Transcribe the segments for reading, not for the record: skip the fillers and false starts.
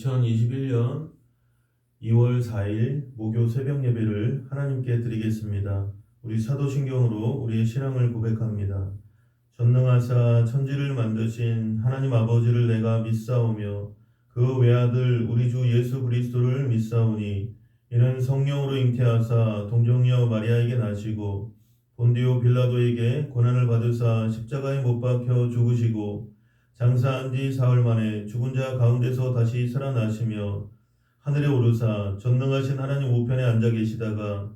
2021년 2월 4일 목요 새벽 예배를 하나님께 드리겠습니다. 우리 사도신경으로 우리의 신앙을 고백합니다. 전능하사 천지를 만드신 하나님 아버지를 내가 믿사오며 그 외아들 우리 주 예수 그리스도를 믿사오니 이는 성령으로 잉태하사 동정녀 마리아에게 나시고 본디오 빌라도에게 고난을 받으사 십자가에 못 박혀 죽으시고 장사한 지 사흘 만에 죽은 자 가운데서 다시 살아나시며 하늘에 오르사 전능하신 하나님 우편에 앉아 계시다가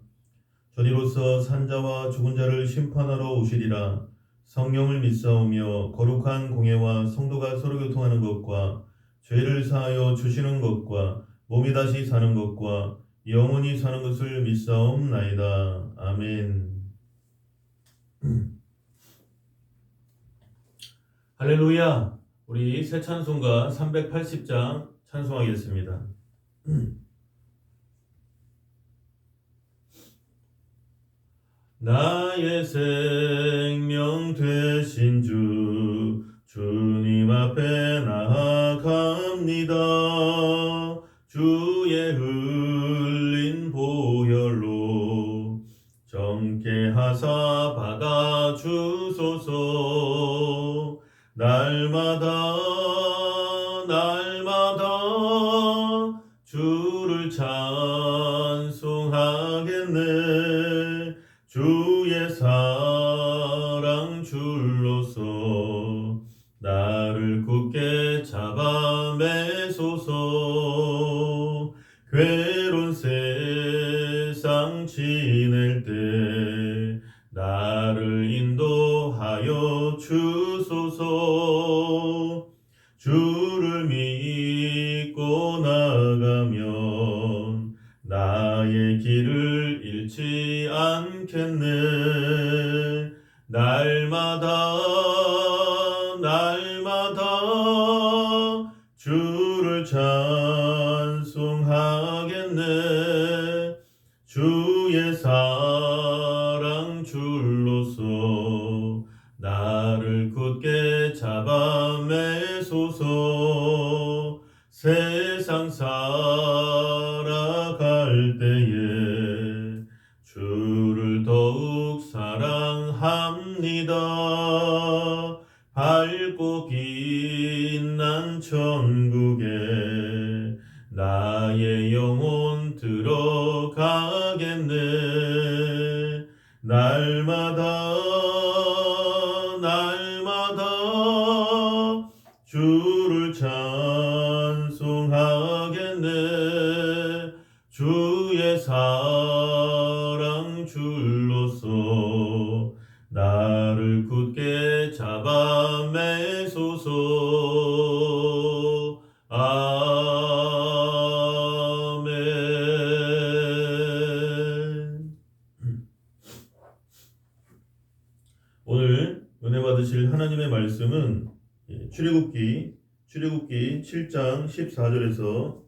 저리로서 산자와 죽은 자를 심판하러 오시리라. 성령을 믿사오며 거룩한 공예와 성도가 서로 교통하는 것과 죄를 사하여 주시는 것과 몸이 다시 사는 것과 영원히 사는 것을 믿사옵나이다. 아멘. 할렐루야. 우리 새 찬송가 380장 찬송하겠습니다. 나의 생명 되신 주님 앞에 나아갑니다. 주의 흘린 보혈로 정케 하사 받아주소서. 날마다 주를 찬송하겠네. 주의 사랑 줄로서 나를 굳게 잡아 매소서. 괴로운 세상 지낼 때 나를 인도하여 주소서. 주를 믿고 나가면 나의 길을 잃지 않겠네. 날마다 주를 찬송하겠네. 주의 사랑 줄로서 나를 굳게 잡아 매소서. 세상 살아갈 때에 주를 더욱 사랑합니다. 밝고 빛난 천국에 나의 영혼 들어가겠네. 날마다 주를 찬송하겠네. 주의 사랑 줄로서 나를 굳게 잡아 매소서. 아멘. 오늘 은혜 받으실 하나님의 말씀은 출애굽기 7장 14절에서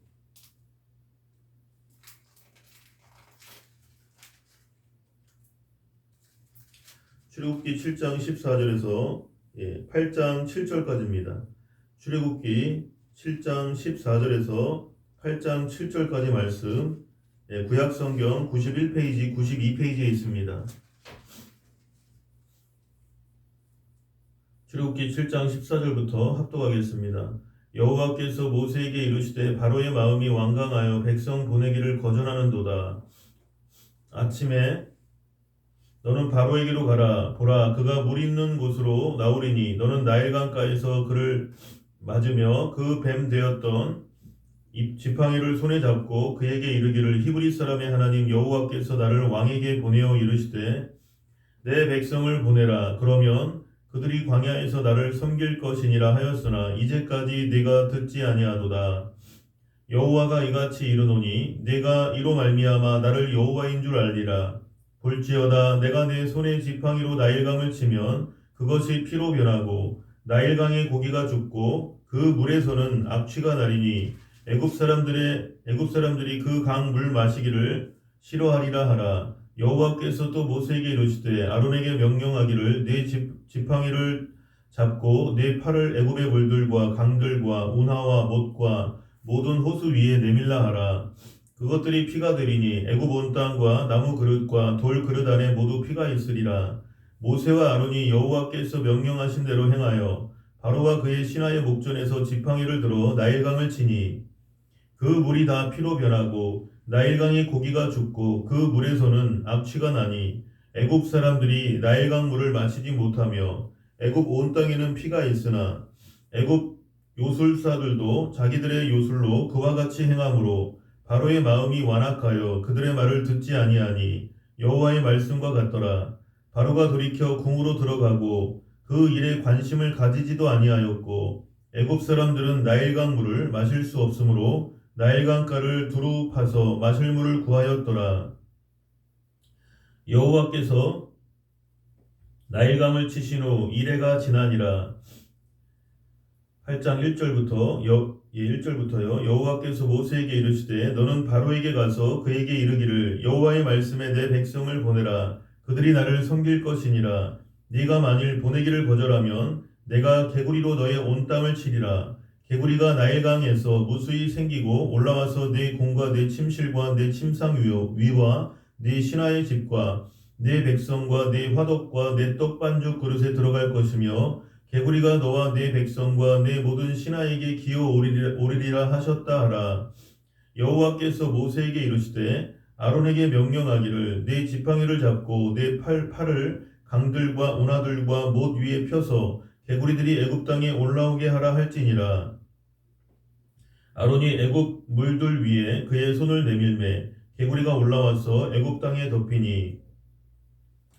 출애굽기 7장 14절에서 8장 7절까지입니다. 출애굽기 7장 14절에서 8장 7절까지 말씀 구약성경 91페이지, 92페이지에 있습니다. 출애굽기 7장 14절부터 합독하겠습니다. 여호와께서 모세에게 이르시되 바로의 마음이 완강하여 백성 보내기를 거절하는도다. 아침에 너는 바로에게로 가라. 보라, 그가 물 있는 곳으로 나오리니 너는 나일강가에서 그를 맞으며 그 뱀 되었던 지팡이를 손에 잡고 그에게 이르기를 히브리 사람의 하나님 여호와께서 나를 왕에게 보내어 이르시되 내 백성을 보내라. 그러면 그들이 광야에서 나를 섬길 것이니라 하였으나 이제까지 네가 듣지 아니하도다. 여호와가 이같이 이르노니 네가 이로 말미암아 나를 여호와인 줄 알리라. 볼지어다 내가 내 손에 지팡이로 나일강을 치면 그것이 피로 변하고 나일강의 고기가 죽고 그 물에서는 악취가 나리니 애굽 사람들이 그 강 물 마시기를 싫어하리라 하라. 여호와께서 또 모세에게 이르시되 아론에게 명령하기를 네 지팡이를 잡고 네 팔을 애굽의 물들과 강들과 운하와 못과 모든 호수 위에 내밀라 하라. 그것들이 피가 되리니 애굽 온 땅과 나무 그릇과 돌 그릇 안에 모두 피가 있으리라. 모세와 아론이 여호와께서 명령하신 대로 행하여 바로와 그의 신하의 목전에서 지팡이를 들어 나일강을 치니 그 물이 다 피로 변하고 나일강의 고기가 죽고 그 물에서는 악취가 나니 애굽 사람들이 나일강 물을 마시지 못하며 애굽 온 땅에는 피가 있으나 애굽 요술사들도 자기들의 요술로 그와 같이 행함으로 바로의 마음이 완악하여 그들의 말을 듣지 아니하니 여호와의 말씀과 같더라. 바로가 돌이켜 궁으로 들어가고 그 일에 관심을 가지지도 아니하였고 애굽 사람들은 나일강 물을 마실 수 없으므로 나일강가를 두루 파서 마실 물을 구하였더라. 여호와께서 나일강을 치신 후 이레가 지나니라. 8장 1절부터요. 여호와께서 모세에게 이르시되 너는 바로에게 가서 그에게 이르기를 여호와의 말씀에 내 백성을 보내라. 그들이 나를 섬길 것이니라. 네가 만일 보내기를 거절하면 내가 개구리로 너의 온 땅을 치리라. 개구리가 나일강에서 무수히 생기고 올라와서 네 공과 네 침실과 네 침상 위와 네 신하의 집과 네 백성과 네 화덕과 네 떡반죽 그릇에 들어갈 것이며 개구리가 너와 네 백성과 네 모든 신하에게 기어 오리리라 하셨다 하라. 여호와께서 모세에게 이르시되 아론에게 명령하기를 네 지팡이를 잡고 네 팔을 강들과 운하들과 못 위에 펴서 개구리들이 애굽 땅에 올라오게 하라 할지니라. 아론이 애굽 물들 위에 그의 손을 내밀매 개구리가 올라와서 애굽 땅에 덮이니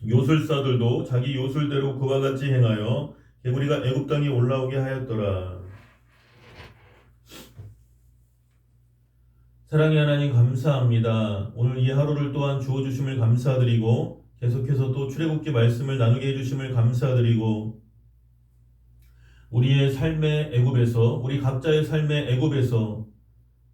요술사들도 자기 요술대로 그와 같이 행하여 개구리가 애굽 땅에 올라오게 하였더라. 사랑의 하나님 감사합니다. 오늘 이 하루를 또한 주어주심을 감사드리고 계속해서 또 출애굽기 말씀을 나누게 해주심을 감사드리고 우리의 삶의 애굽에서 우리 각자의 삶의 애굽에서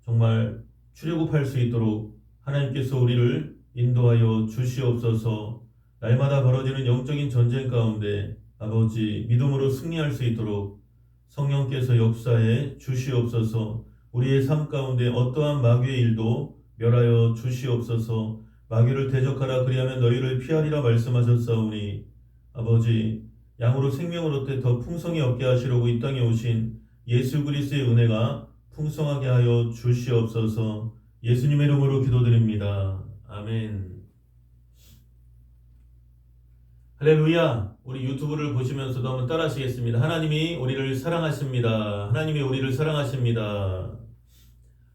정말 출애굽할 수 있도록 하나님께서 우리를 인도하여 주시옵소서. 날마다 벌어지는 영적인 전쟁 가운데 아버지 믿음으로 승리할 수 있도록 성령께서 역사해 주시옵소서. 우리의 삶 가운데 어떠한 마귀의 일도 멸하여 주시옵소서. 마귀를 대적하라 그리하면 너희를 피하리라 말씀하셨사오니 아버지 양으로 생명을 얻되 더 풍성히 얻게 하시려고 이 땅에 오신 예수 그리스도의 은혜가 풍성하게 하여 주시옵소서. 예수님의 이름으로 기도드립니다. 아멘. 할렐루야. 우리 유튜브를 보시면서도 한번 따라 하시겠습니다. 하나님이 우리를 사랑하십니다. 하나님이 우리를 사랑하십니다.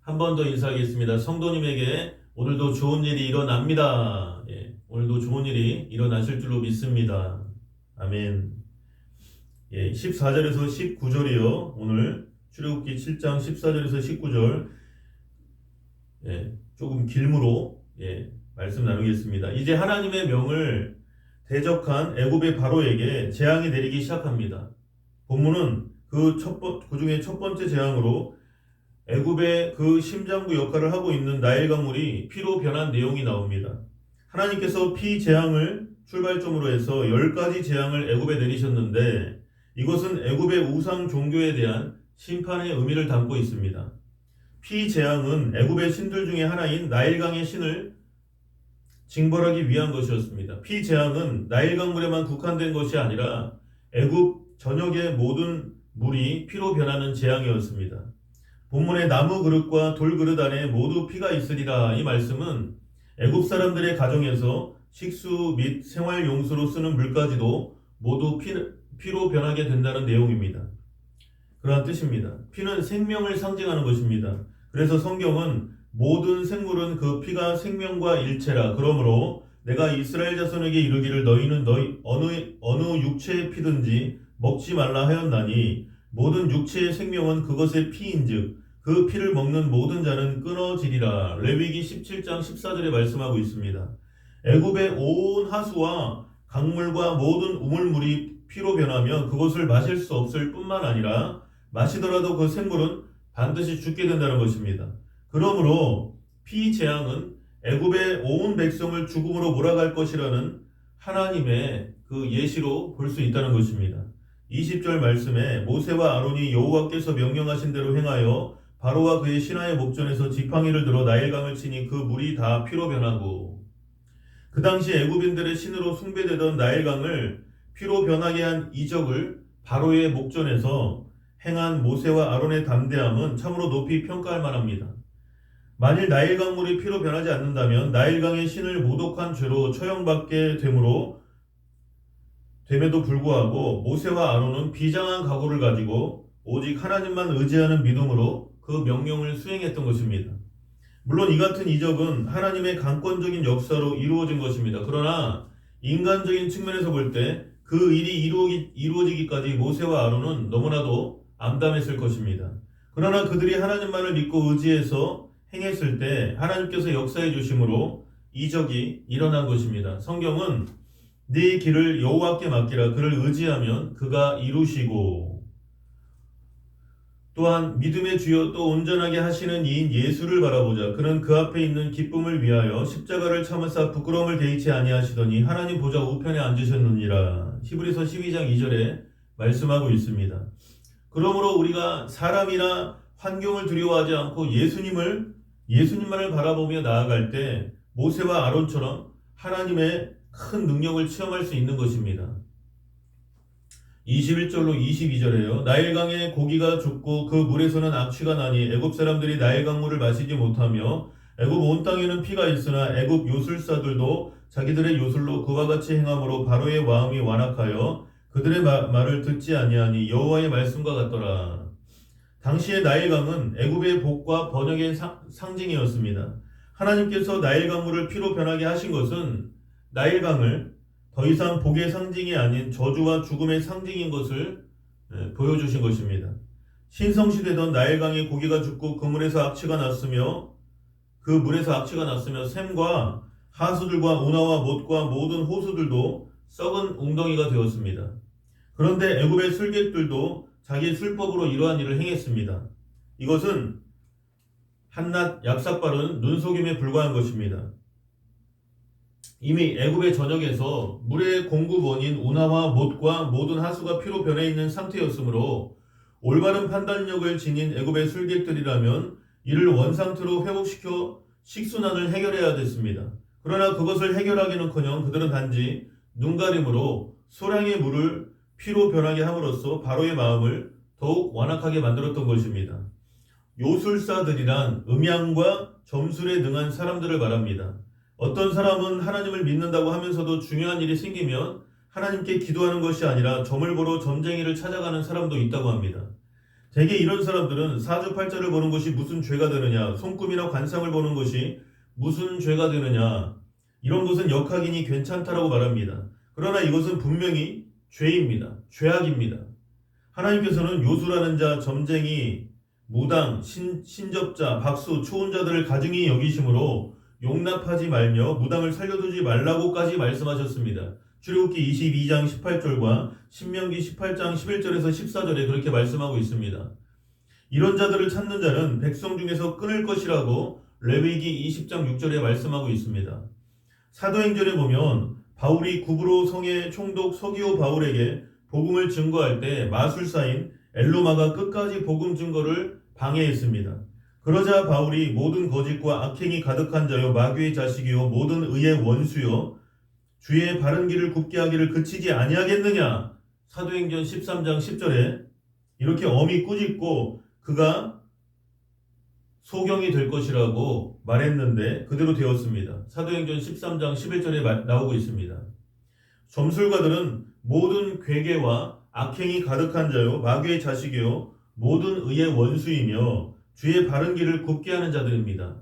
한 번 더 인사하겠습니다. 성도님에게 오늘도 좋은 일이 일어납니다. 오늘도 좋은 일이 일어나실 줄로 믿습니다. 아멘. 14절에서 19절이요. 오늘 출애굽기 7장 14절에서 19절 조금 길므로 말씀 나누겠습니다. 이제 하나님의 명을 대적한 애굽의 바로에게 재앙이 내리기 시작합니다. 본문은 그 중에 첫 번째 재앙으로 애굽의 그 심장부 역할을 하고 있는 나일 강물이 피로 변한 내용이 나옵니다. 하나님께서 피 재앙을 출발점으로 해서 10가지 재앙을 애굽에 내리셨는데 이것은 애굽의 우상 종교에 대한 심판의 의미를 담고 있습니다. 피 재앙은 애굽의 신들 중에 하나인 나일강의 신을 징벌하기 위한 것이었습니다. 피 재앙은 나일강물에만 국한된 것이 아니라 애굽 전역의 모든 물이 피로 변하는 재앙이었습니다. 본문의 나무 그릇과 돌 그릇 안에 모두 피가 있으리라 이 말씀은 애굽 사람들의 가정에서 식수 및 생활 용수로 쓰는 물까지도 모두 피로 변하게 된다는 내용입니다. 그러한 뜻입니다. 피는 생명을 상징하는 것입니다. 그래서 성경은 모든 생물은 그 피가 생명과 일체라. 그러므로 내가 이스라엘 자손에게 이르기를 너희는 어느 육체의 피든지 먹지 말라 하였나니 모든 육체의 생명은 그것의 피인즉 그 피를 먹는 모든 자는 끊어지리라. 레위기 17장 14절에 말씀하고 있습니다. 애굽의 온 하수와 강물과 모든 우물물이 피로 변하면 그것을 마실 수 없을 뿐만 아니라 마시더라도 그 생물은 반드시 죽게 된다는 것입니다. 그러므로 피 재앙은 애굽의 온 백성을 죽음으로 몰아갈 것이라는 하나님의 그 예시로 볼 수 있다는 것입니다. 20절 말씀에 모세와 아론이 여호와께서 명령하신 대로 행하여 바로와 그의 신하의 목전에서 지팡이를 들어 나일강을 치니 그 물이 다 피로 변하고 그 당시 애굽인들의 신으로 숭배되던 나일강을 피로 변하게 한 이적을 바로의 목전에서 행한 모세와 아론의 담대함은 참으로 높이 평가할 만합니다. 만일 나일강 물이 피로 변하지 않는다면 나일강의 신을 모독한 죄로 처형받게 됨에도 불구하고 모세와 아론은 비장한 각오를 가지고 오직 하나님만 의지하는 믿음으로 그 명령을 수행했던 것입니다. 물론 이 같은 이적은 하나님의 강권적인 역사로 이루어진 것입니다. 그러나 인간적인 측면에서 볼 때 그 일이 이루어지기까지 모세와 아론은 너무나도 암담했을 것입니다. 그러나 그들이 하나님만을 믿고 의지해서 행했을 때 하나님께서 역사해 주심으로 이적이 일어난 것입니다. 성경은 네 길을 여호와께 맡기라. 그를 의지하면 그가 이루시고 또한 믿음의 주여 또 온전하게 하시는 이인 예수를 바라보자. 그는 그 앞에 있는 기쁨을 위하여 십자가를 참으사 부끄러움을 개의치 아니하시더니 하나님 보좌 우편에 앉으셨느니라. 히브리서 12장 2절에 말씀하고 있습니다. 그러므로 우리가 사람이나 환경을 두려워하지 않고 예수님만을 바라보며 나아갈 때 모세와 아론처럼 하나님의 큰 능력을 체험할 수 있는 것입니다. 21절로 22절에요. 나일강에 고기가 죽고 그 물에서는 악취가 나니 애굽 사람들이 나일강물을 마시지 못하며 애굽 온 땅에는 피가 있으나 애굽 요술사들도 자기들의 요술로 그와 같이 행함으로 바로의 마음이 완악하여 그들의 말을 듣지 아니하니 여호와의 말씀과 같더라. 당시의 나일강은 애굽의 복과 번영의 상징이었습니다. 하나님께서 나일강물을 피로 변하게 하신 것은 나일강을 더 이상 복의 상징이 아닌 저주와 죽음의 상징인 것을 보여주신 것입니다. 신성시되던 나일강에 고기가 죽고 그 물에서 악취가 났으며 샘과 하수들과 운하와 못과 모든 호수들도 썩은 웅덩이가 되었습니다. 그런데 애굽의 술객들도 자기 술법으로 이러한 일을 행했습니다. 이것은 한낱 약삭빠른 눈속임에 불과한 것입니다. 이미 애굽의 전역에서 물의 공급 원인 운하와 못과 모든 하수가 피로 변해 있는 상태였으므로 올바른 판단력을 지닌 애굽의 술객들이라면 이를 원상태로 회복시켜 식순환을 해결해야 됐습니다. 그러나 그것을 해결하기는커녕 그들은 단지 눈가림으로 소량의 물을 피로 변하게 함으로써 바로의 마음을 더욱 완악하게 만들었던 것입니다. 요술사들이란 음양과 점술에 능한 사람들을 말합니다. 어떤 사람은 하나님을 믿는다고 하면서도 중요한 일이 생기면 하나님께 기도하는 것이 아니라 점을 보러 점쟁이를 찾아가는 사람도 있다고 합니다. 대개 이런 사람들은 사주팔자를 보는 것이 무슨 죄가 되느냐, 손금이나 관상을 보는 것이 무슨 죄가 되느냐, 이런 것은 역학이니 괜찮다라고 말합니다. 그러나 이것은 분명히 죄입니다. 죄악입니다. 하나님께서는 요술하는 자, 점쟁이, 무당, 신접자, 박수, 초혼자들을 가증히 여기심으로 용납하지 말며 무당을 살려두지 말라고까지 말씀하셨습니다. 출애굽기 22장 18절과 신명기 18장 11절에서 14절에 그렇게 말씀하고 있습니다. 이런 자들을 찾는 자는 백성 중에서 끊을 것이라고 레위기 20장 6절에 말씀하고 있습니다. 사도행전에 보면 바울이 구브로 성의 총독 서기오 바울에게 복음을 증거할 때 마술사인 엘로마가 끝까지 복음 증거를 방해했습니다. 그러자 바울이 모든 거짓과 악행이 가득한 자요 마귀의 자식이요 모든 의의 원수요 주의 바른 길을 굽게 하기를 그치지 아니하겠느냐. 사도행전 13장 10절에 이렇게 엄히 꾸짖고 그가 소경이 될 것이라고 말했는데 그대로 되었습니다. 사도행전 13장 11절에 나오고 있습니다. 점술가들은 모든 괴계와 악행이 가득한 자요 마귀의 자식이요 모든 의의 원수이며 주의 바른 길을 굽게 하는 자들입니다.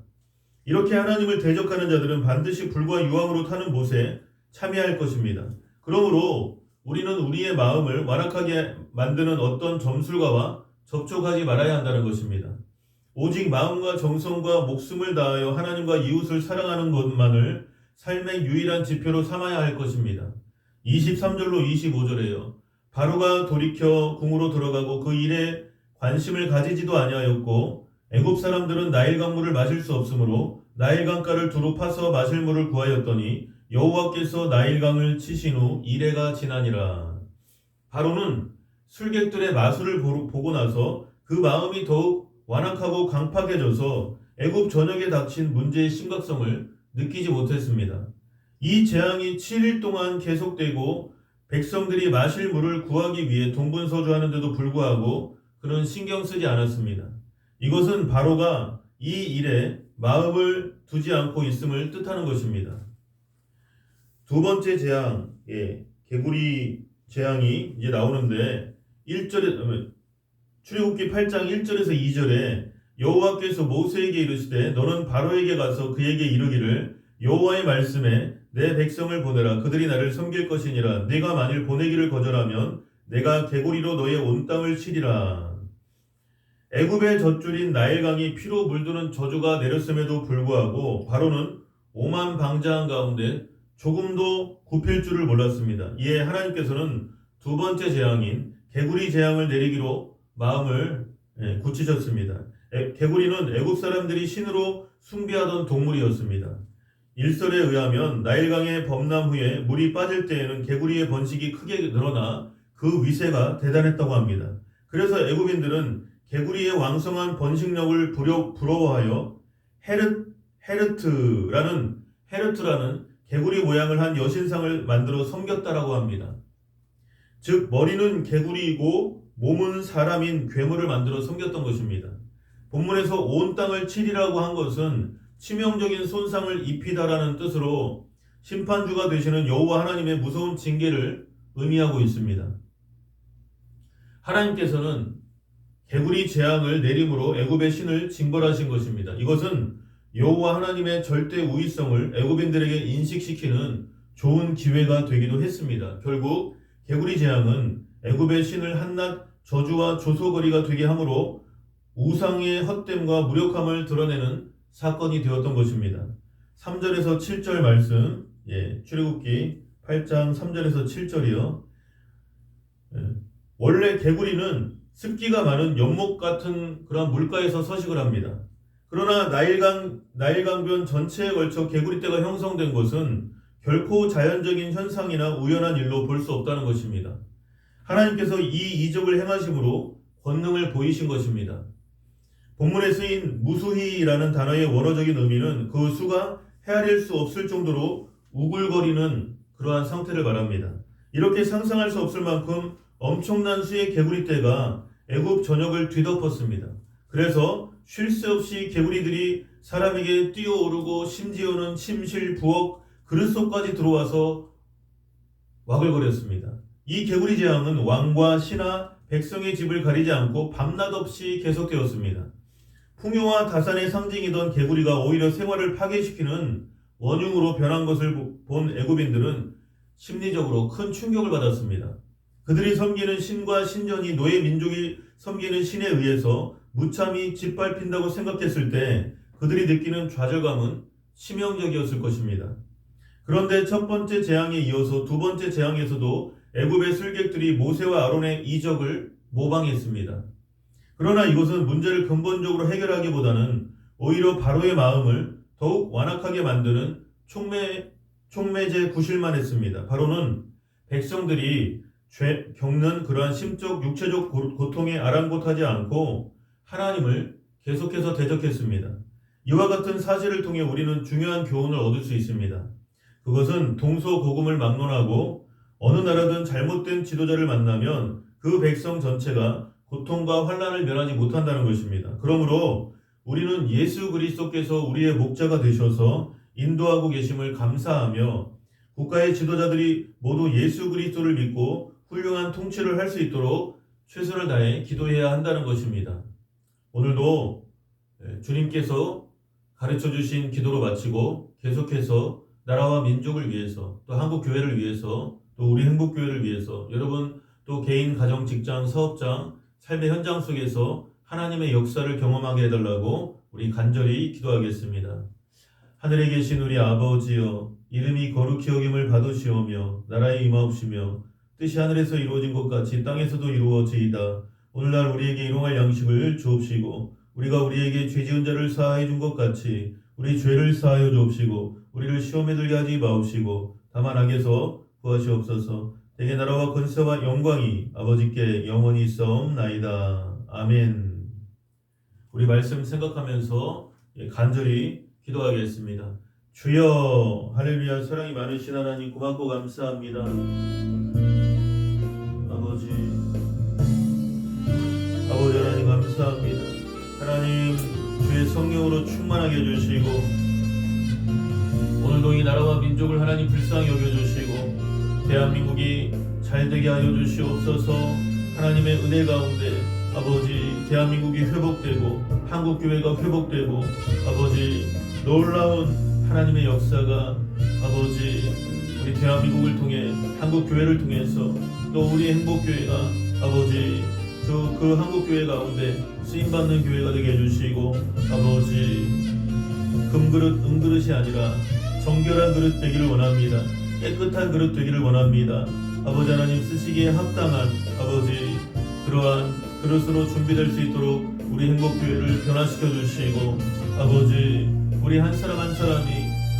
이렇게 하나님을 대적하는 자들은 반드시 불과 유황으로 타는 못에 참여할 것입니다. 그러므로 우리는 우리의 마음을 완악하게 만드는 어떤 점술가와 접촉하지 말아야 한다는 것입니다. 오직 마음과 정성과 목숨을 다하여 하나님과 이웃을 사랑하는 것만을 삶의 유일한 지표로 삼아야 할 것입니다. 23절로 25절에요. 바로가 돌이켜 궁으로 들어가고 그 일에 관심을 가지지도 아니하였고 애굽 사람들은 나일강물을 마실 수 없으므로 나일강가를 두루 파서 마실 물을 구하였더니 여호와께서 나일강을 치신 후 이레가 지나니라. 바로는 술객들의 마술을 보고 나서 그 마음이 더욱 완악하고 강팍해져서 애굽 전역에 닥친 문제의 심각성을 느끼지 못했습니다. 이 재앙이 7일 동안 계속되고 백성들이 마실 물을 구하기 위해 동분서주하는데도 불구하고 그는 신경 쓰지 않았습니다. 이것은 바로가 이 일에 마음을 두지 않고 있음을 뜻하는 것입니다. 두 번째 재앙, 개구리 재앙이 이제 나오는데 1절에 출애굽기 8장 1절에서 2절에 여호와께서 모세에게 이르시되 너는 바로에게 가서 그에게 이르기를 여호와의 말씀에 내 백성을 보내라 그들이 나를 섬길 것이니라 네가 만일 보내기를 거절하면 내가 개구리로 너의 온 땅을 치리라. 애굽의 젖줄인 나일강이 피로 물드는 저주가 내렸음에도 불구하고 바로는 오만방자한 가운데 조금도 굽힐 줄을 몰랐습니다. 이에 하나님께서는 두 번째 재앙인 개구리 재앙을 내리기로 마음을 굳히셨습니다. 개구리는 애굽 사람들이 신으로 숭배하던 동물이었습니다. 일설에 의하면 나일강의 범람 후에 물이 빠질 때에는 개구리의 번식이 크게 늘어나 그 위세가 대단했다고 합니다. 그래서 애굽인들은 개구리의 왕성한 번식력을 부러워하여 헤르트라는 개구리 모양을 한 여신상을 만들어 섬겼다라고 합니다. 즉 머리는 개구리이고 몸은 사람인 괴물을 만들어 섬겼던 것입니다. 본문에서 온 땅을 치리라고 한 것은 치명적인 손상을 입히다라는 뜻으로 심판주가 되시는 여호와 하나님의 무서운 징계를 의미하고 있습니다. 하나님께서는 개구리 재앙을 내림으로 애굽의 신을 징벌하신 것입니다. 이것은 여호와 하나님의 절대 우위성을 애굽인들에게 인식시키는 좋은 기회가 되기도 했습니다. 결국 개구리 재앙은 애굽의 신을 한낱 저주와 조소거리가 되게 함으로 우상의 헛됨과 무력함을 드러내는 사건이 되었던 것입니다. 3절에서 7절 말씀, 출애굽기 8장 3절에서 7절이요. 원래 개구리는 습기가 많은 연못 같은 그런 물가에서 서식을 합니다. 그러나 나일강변 전체에 걸쳐 개구리떼가 형성된 것은 결코 자연적인 현상이나 우연한 일로 볼 수 없다는 것입니다. 하나님께서 이 이적을 행하심으로 권능을 보이신 것입니다. 본문에 쓰인 무수히라는 단어의 원어적인 의미는 그 수가 헤아릴 수 없을 정도로 우글거리는 그러한 상태를 말합니다. 이렇게 상상할 수 없을 만큼 엄청난 수의 개구리떼가 애굽 전역을 뒤덮었습니다. 그래서 쉴 새 없이 개구리들이 사람에게 뛰어오르고 심지어는 침실, 부엌, 그릇 속까지 들어와서 와글거렸습니다. 이 개구리 재앙은 왕과 신하, 백성의 집을 가리지 않고 밤낮 없이 계속되었습니다. 풍요와 다산의 상징이던 개구리가 오히려 생활을 파괴시키는 원흉으로 변한 것을 본 애굽인들은 심리적으로 큰 충격을 받았습니다. 그들이 섬기는 신과 신전이 노예 민족이 섬기는 신에 의해서 무참히 짓밟힌다고 생각했을 때 그들이 느끼는 좌절감은 치명적이었을 것입니다. 그런데 첫 번째 재앙에 이어서 두 번째 재앙에서도 애굽의 술객들이 모세와 아론의 이적을 모방했습니다. 그러나 이것은 문제를 근본적으로 해결하기보다는 오히려 바로의 마음을 더욱 완악하게 만드는 촉매제 구실만 했습니다. 바로는 백성들이 겪는 그러한 심적, 육체적 고통에 아랑곳하지 않고 하나님을 계속해서 대적했습니다. 이와 같은 사실을 통해 우리는 중요한 교훈을 얻을 수 있습니다. 그것은 동서고금을 막론하고 어느 나라든 잘못된 지도자를 만나면 그 백성 전체가 고통과 환난을 면하지 못한다는 것입니다. 그러므로 우리는 예수 그리스도께서 우리의 목자가 되셔서 인도하고 계심을 감사하며 국가의 지도자들이 모두 예수 그리스도를 믿고 훌륭한 통치를 할 수 있도록 최선을 다해 기도해야 한다는 것입니다. 오늘도 주님께서 가르쳐 주신 기도로 마치고 계속해서 나라와 민족을 위해서 또 한국 교회를 위해서 또 우리 행복교회를 위해서 여러분 또 개인, 가정, 직장, 사업장, 삶의 현장 속에서 하나님의 역사를 경험하게 해달라고 우리 간절히 기도하겠습니다. 하늘에 계신 우리 아버지여 이름이 거룩히 여김을 받으시오며 나라에 임하옵시며 뜻이 하늘에서 이루어진 것 같이 땅에서도 이루어지이다. 오늘날 우리에게 일용할 양식을 주옵시고 우리가 우리에게 죄지은 자를 사하여 준 것 같이 우리 죄를 사하여 주옵시고 우리를 시험에 들게 하지 마옵시고 다만 악에서 구하시옵소서. 대개 나라와 권세와 영광이 아버지께 영원히 있사옵나이다. 아멘. 우리 말씀 생각하면서 간절히 기도하겠습니다. 주여, 할렐루야. 사랑이 많으신 하나님 고맙고 감사합니다. 아버지 하나님 감사합니다. 하나님 주의 성령으로 충만하게 해주시고 오늘도 이 나라와 민족을 하나님 불쌍히 여겨주시고 대한민국이 잘되게 하여 주시옵소서. 하나님의 은혜 가운데 아버지 대한민국이 회복되고 한국교회가 회복되고 아버지 놀라운 하나님의 역사가 아버지 우리 대한민국을 통해 한국교회를 통해서 또 우리 행복교회가 아버지 그 한국교회 가운데 쓰임받는 교회가 되게 해주시고 아버지 금그릇 은그릇이 아니라 정결한 그릇 되기를 원합니다. 깨끗한 그릇 되기를 원합니다. 아버지 하나님 쓰시기에 합당한 아버지 그러한 그릇으로 준비될 수 있도록 우리 행복교회를 변화시켜 주시고 아버지 우리 한 사람 한 사람이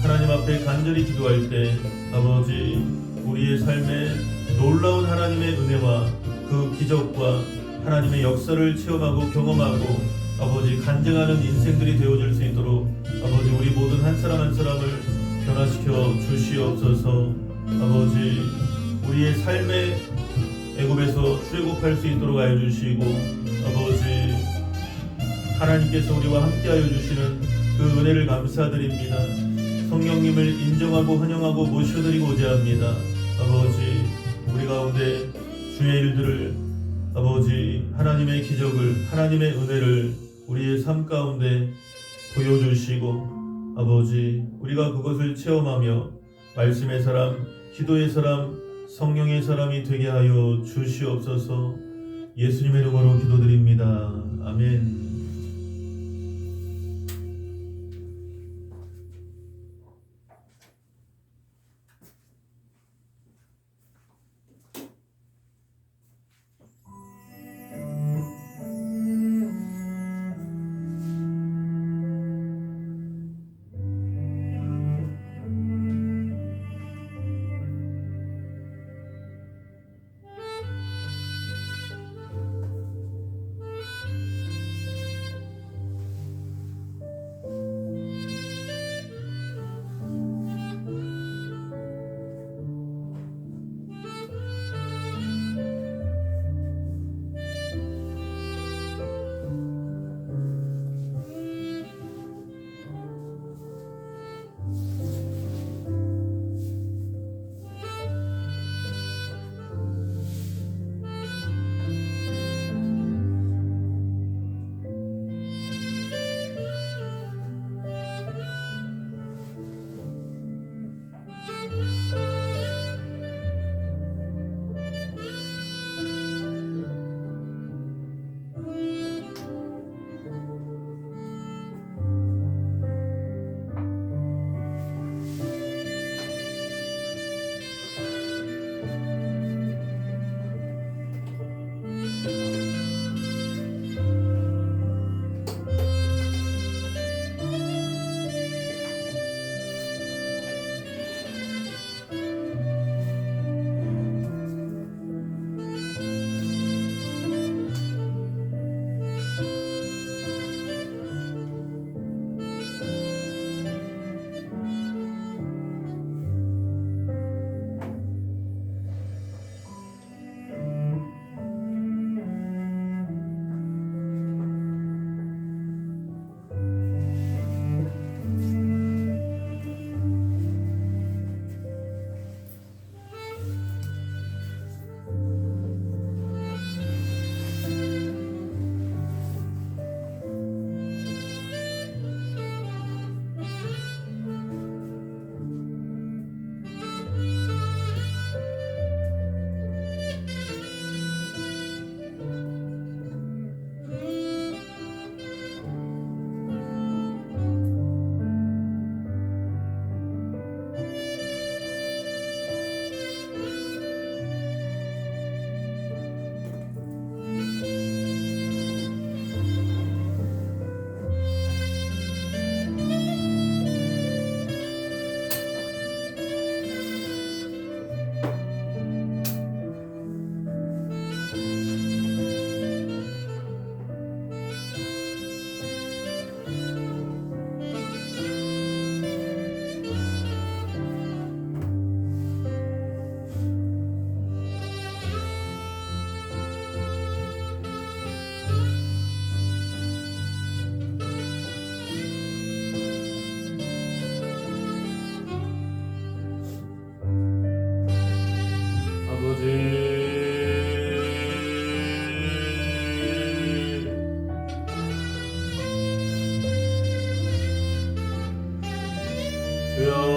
하나님 앞에 간절히 기도할 때 아버지 우리의 삶에 놀라운 하나님의 은혜와 그 기적과 하나님의 역사를 체험하고 경험하고 아버지 간증하는 인생들이 되어줄 수 있도록 아버지 우리 모든 한 사람 한 사람을 변화시켜 주시옵소서. 아버지 우리의 삶에 애굽에서 출애굽할 수 있도록 하여 주시고 아버지 하나님께서 우리와 함께하여 주시는 그 은혜를 감사드립니다. 성령님을 인정하고 환영하고 모셔드리고자 합니다. 아버지 우리 가운데 주의 일들을 아버지 하나님의 기적을 하나님의 은혜를 우리의 삶 가운데 보여주시고 아버지 우리가 그것을 체험하며 말씀의 사람 기도의 사람 성령의 사람이 되게 하여 주시옵소서. 예수님의 이름으로 기도드립니다. 아멘. 주여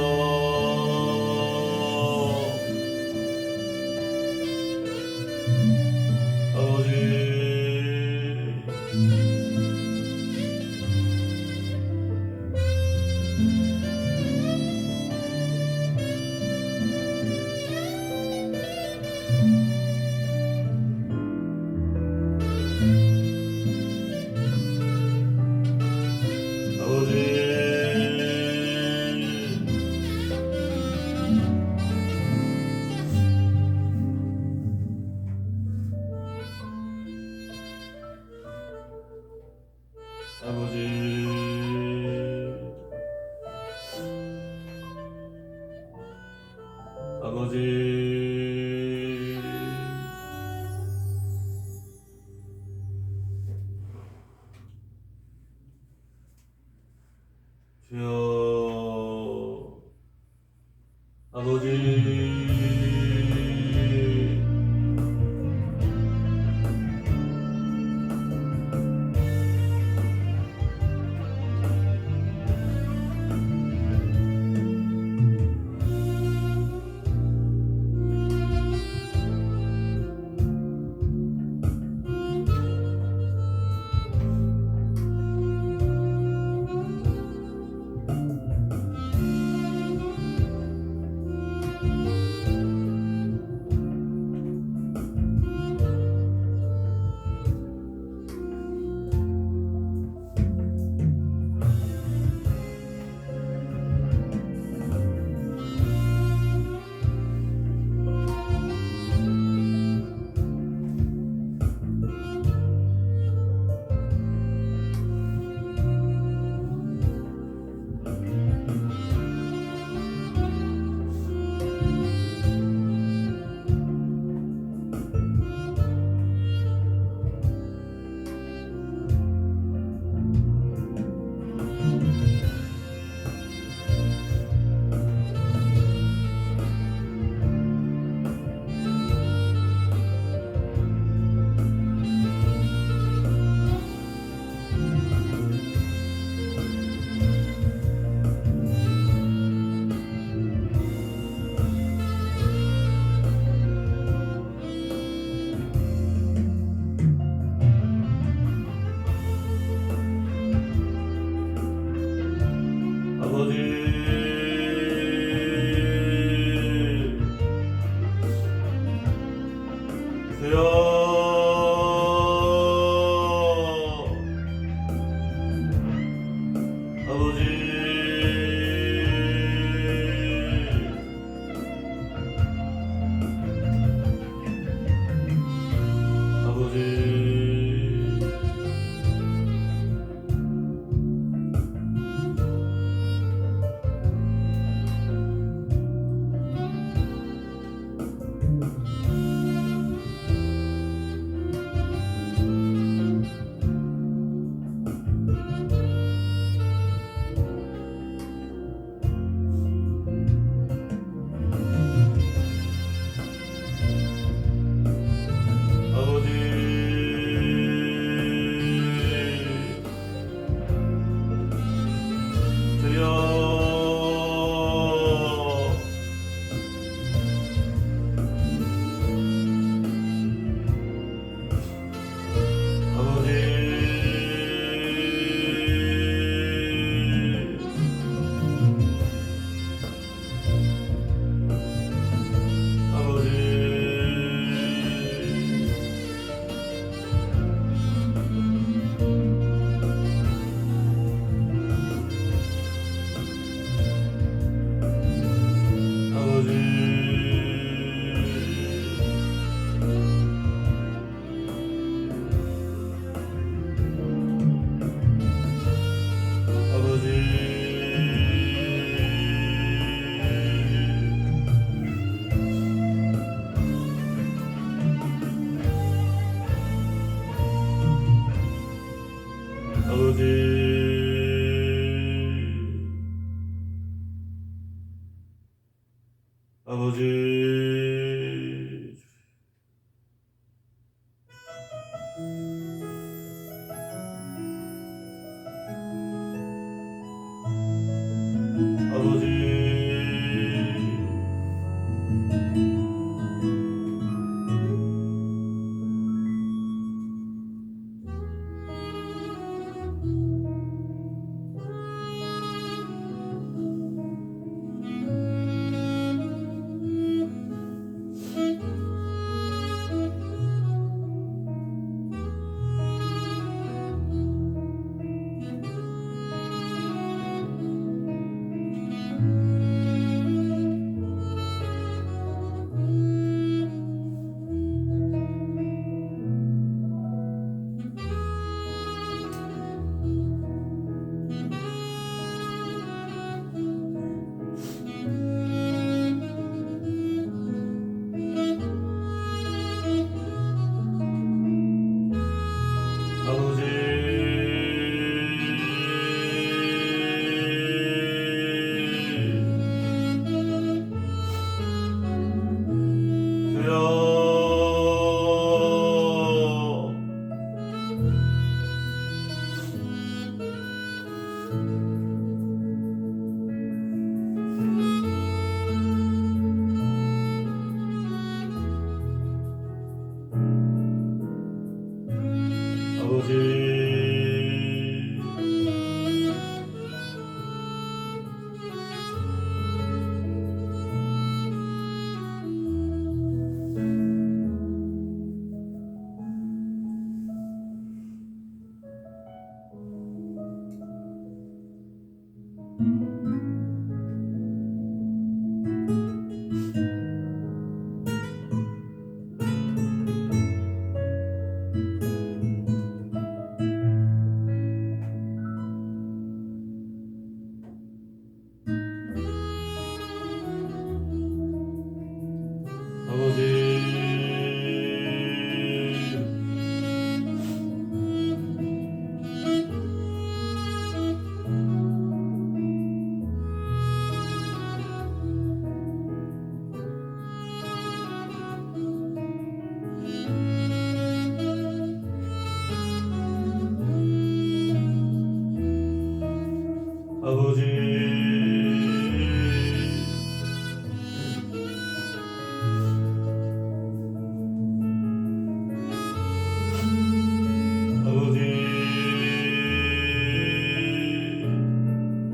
아버지